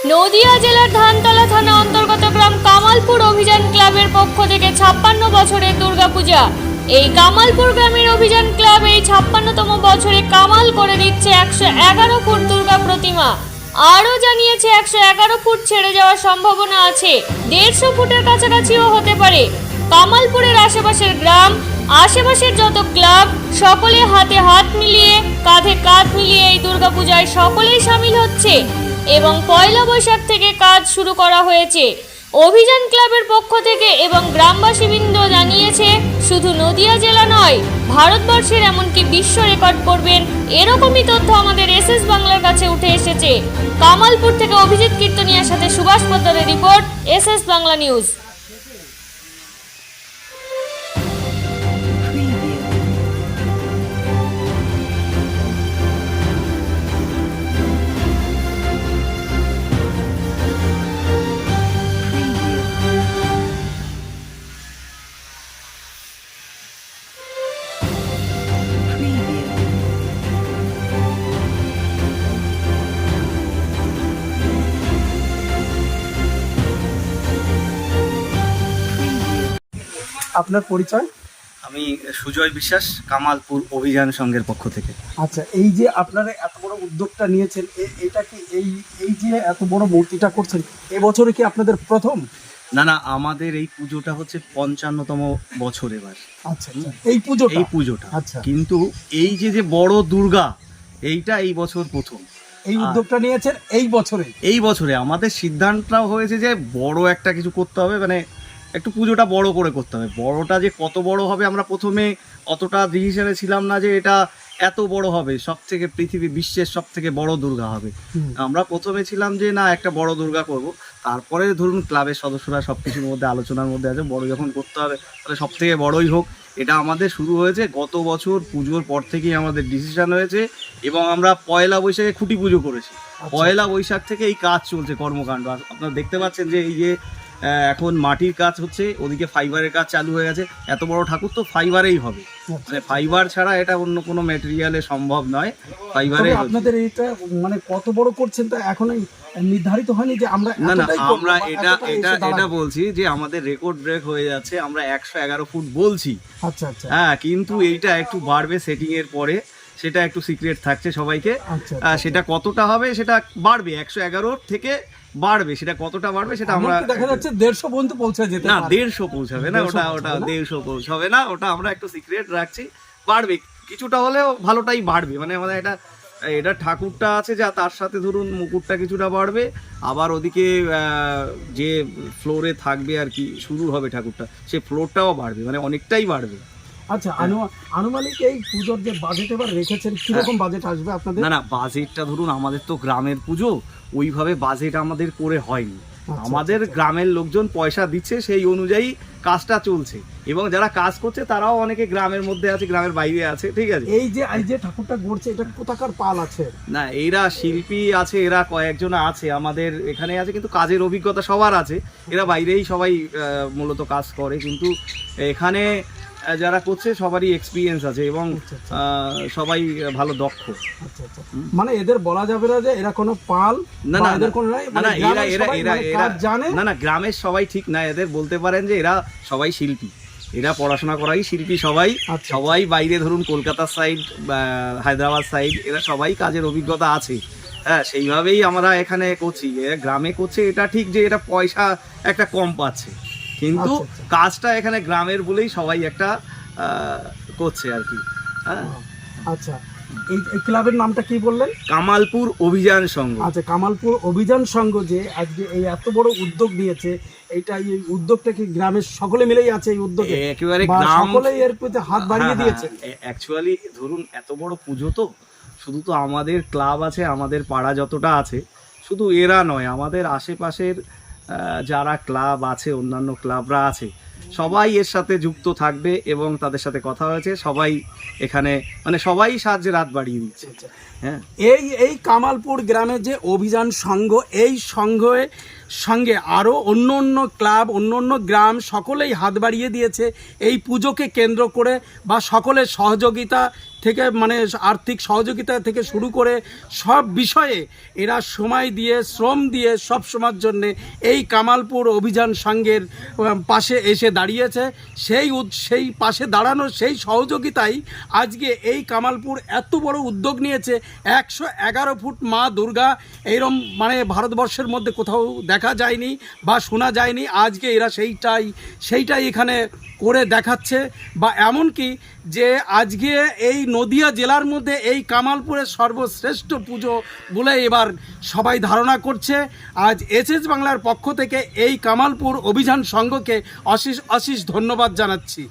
নদিয়া জেলার ধানতলা থানা অন্তর্গত গ্রাম কামালপুর অভিযান ক্লাবের পক্ষ থেকে 56 বছরের দুর্গাপূজা। এই কামালপুর গ্রামের অভিযান ক্লাব এই 56তম বছরে কামাল করে দিচ্ছে 111 ফুট দুর্গা প্রতিমা। আরও জানিয়েছে 111 ফুট ছেড়ে যাওয়ার সম্ভাবনা আছে, 150 ফুটের কাছাকাছিও হতে পারে। কামালপুরের আশেপাশের গ্রাম, আশেপাশের যত ক্লাব সকলে হাতে হাত মিলিয়ে কাঁধে কাঁধ মিলিয়ে এই দুর্গাপূজায় সকলেই সামিল হচ্ছে এবং পয়লা বৈশাখ থেকে কাজ শুরু করা হয়েছে অভিযান ক্লাবের পক্ষ থেকে। এবং গ্রামবাসীবৃন্দ জানিয়েছে শুধু নদিয়া জেলা নয়, ভারতবর্ষের এমনকি বিশ্ব রেকর্ড করবেন, এরকমই তথ্য আমাদের এসএস বাংলার কাছে উঠে এসেছে। কামালপুর থেকে অভিজিৎ কীর্তনিয়ার সাথে সুভাষ পদ্মারের রিপোর্ট, এসএস বাংলা নিউজ। আপনার পরিচয়? আমি সুজয় বিশ্বাস, কামালপুর অভিযান সংঘের পক্ষ থেকে। আচ্ছা, এই যে আপনারা এত বড় উদ্যোগটা নিয়েছেন, এটা কি এই যে এত বড় মূর্তিটা করছেন এবছরে কি আপনাদের প্রথম? না, আমাদের এই পুজোটা হচ্ছে 55তম বছর এবার। আচ্ছা, এই পুজোটা আচ্ছা, কিন্তু এই যে বড় দুর্গা, এইটা এই বছর প্রথম। এই উদ্যোগটা নিয়েছেন এই বছরে আমাদের সিদ্ধান্তটাও হয়েছে যে বড় একটা কিছু করতে হবে, মানে একটু পুজোটা বড় করে করতে হবে। বড়টা যে কত বড় হবে আমরা প্রথমে অতটা ডিসিশনে ছিলাম না যে এটা এত বড় হবে, সব থেকে বিশ্বের সব থেকে বড় দুর্গা হবে। আমরা প্রথমে ছিলাম যে না, একটা বড় দুর্গা করব। তারপরে ধরুন ক্লাবের সদস্যরা সব কিছুর মধ্যে আলোচনার মধ্যে আছে, বড় যখন করতে হবে তাহলে সব থেকে বড়ই হোক। এটা আমাদের শুরু হয়েছে গত বছর পুজোর পর থেকেই আমাদের ডিসিশন হয়েছে এবং আমরা পয়লা বৈশাখে খুঁটি পুজো করেছি। পয়লা বৈশাখ থেকে এই কাজ চলছে, কর্মকাণ্ড। আপনারা দেখতে পাচ্ছেন যে এই যে এখন মাটির কাজ হচ্ছে, ওদিকে ফাইবারের কাজ চালু হয়ে গেছে। এত বড় ঠাকুর তো ফাইবারেই হবে, মানে ফাইবার ছাড়া এটা অন্য কোনো ম্যাটেরিয়ালে সম্ভব নয়, ফাইবারে। আপনাদের এটা মানে কত বড় করছেন তা এখনো নির্ধারিত হয়নি যে আমরা আমরা এটা বলছি যে আমাদের রেকর্ড ব্রেক হয়ে যাচ্ছে, আমরা 111 ফুট বলছি। আচ্ছা, হ্যাঁ, কিন্তু এইটা একটু বাড়বে সেটিং এর পরে, সেটা একটু সিক্রেট থাকছে সবাইকে। সেটা কতটা হবে সেটা বাড়বে, 111 থেকে বাড়বে, সেটা কতটা বাড়বে সেটা আমরা দেখা যাচ্ছে 150 পর্যন্ত পৌঁছে যেতে না, 150 পৌঁছাবে না, ওটা 150 পৌঁছাবে না, ওটা আমরা একটু সিক্রেট রাখছি। বাড়বে কিছুটা হলেও, ভালোটাই বাড়বে, মানে আমাদের এটা ঠাকুরটা আছে যা, তার সাথে ধরুন মুকুটটা কিছুটা বাড়বে, আবার ওদিকে যে ফ্লোরে থাকবে আর কি, শুরু হবে ঠাকুরটা, সেই ফ্লোরটাও বাড়বে, মানে অনেকটাই বাড়বে। আচ্ছা, আনুমানিক এই পুজোর যে বাজেট এবার রেখেছেন, কিরকম বাজেট আসবে আপনাদের? না, বাজেটটা ধরুন আমাদের তো গ্রামের পুজো, ওইভাবে বাজেট আমাদের করে হয়নি। আমাদের গ্রামের লোকজন পয়সা দিচ্ছে, সেই অনুযায়ী কাজটা চলছে এবং যারা কাজ করছে তারাও অনেকে গ্রামের মধ্যে আছে, গ্রামের বাইরে আছে, ঠিক আছে। এই যে ঠাকুরটা গড়ছে, এটা কোথাকার পাল আছে? না, এরা শিল্পী আছে, এরা কয়েকজন আছে আমাদের এখানে আছে, কিন্তু কাজের অভিজ্ঞতা সবার আছে, এরা বাইরেই সবাই মূলত কাজ করে, কিন্তু এখানে যারা করছে সবারই এক্সপিরিয়েন্স আছে এবং সবাই ভালো দক্ষ। মানে এদের বলা যাবে না যে এরা কোনো পাল, না, গ্রামের সবাই ঠিক না, এদের বলতে পারেন যে এরা সবাই শিল্পী, এরা পড়াশোনা করাই শিল্পী সবাই। সবাই বাইরে ধরুন কলকাতার সাইড, হায়দ্রাবাদ সাইড, এরা সবাই কাজের অভিজ্ঞতা আছে। হ্যাঁ, সেইভাবেই আমরা এখানে করছি। গ্রামে করছে এটা ঠিক যে এটা পয়সা একটা কম পাচ্ছে, কিন্তু কাজটা এখানে গ্রামের বলেই সবাই একটা করছে আর কি। আচ্ছা, এই ক্লাবের নামটা কি বললেন? কামালপুর অভিযান সংঘ। আচ্ছা, কামালপুর অভিযান সংঘ যে আজকে এই এত বড় উদ্যোগ নিয়েছে, এই উদ্যোগটা কি গ্রামের সকলে মিলেই আছে এই উদ্যোগে? একেবারে সকলেই এর প্রতি হাত বাড়িয়ে দিয়েছে। অ্যাকচুয়ালি ধরুন এত বড় পুজো তো শুধু তো আমাদের ক্লাব আছে, আমাদের পাড়া যতটা আছে, শুধু এরা নয়, আমাদের আশেপাশের যারা ক্লাব আছে, অন্যান্য ক্লাবরা আছে, সবাই এর সাথে যুক্ত থাকবে এবং তাদের সাথে কথা হয়েছে, সবাই এখানে মানে সবাই সাহায্যের হাত বাড়িয়ে দিচ্ছে। হ্যাঁ, এই কামালপুর গ্রামে যে অভিযান সংঘ, এই সঙ্গে আরও অন্য ক্লাব, অন্য গ্রাম সকলেই হাত বাড়িয়ে দিয়েছে এই পুজোকে কেন্দ্র করে, বা সকলের সহযোগিতা থেকে মানে আর্থিক সহযোগিতা থেকে শুরু করে সব বিষয়ে এরা সময় দিয়ে শ্রম দিয়ে সব সময়ের জন্যে এই কামালপুর অভিযান সংঘের পাশে এসে দাঁড়িয়েছে। সেই পাশে দাঁড়ানো সেই সহযোগিতাই আজকে এই কামালপুর এত বড় উদ্যোগ নিয়েছে। 111 ফুট মা দুর্গা এইরকম মানে ভারতবর্ষের মধ্যে কোথাও দেখা যায়নি বা শোনা যায়নি। আজকে এরা সেইটাই এখানে করে দেখাচ্ছে। বা এমনকি যে আজকে এই নদিয়া জেলার মধ্যে এই কামালপুরের সর্বশ্রেষ্ঠ পুজো বলে এবার সবাই ধারণা করছে। আজ এসএস বাংলার পক্ষ থেকে এই কামালপুর অভিযান সংঘকে অশেষ ধন্যবাদ জানাচ্ছি।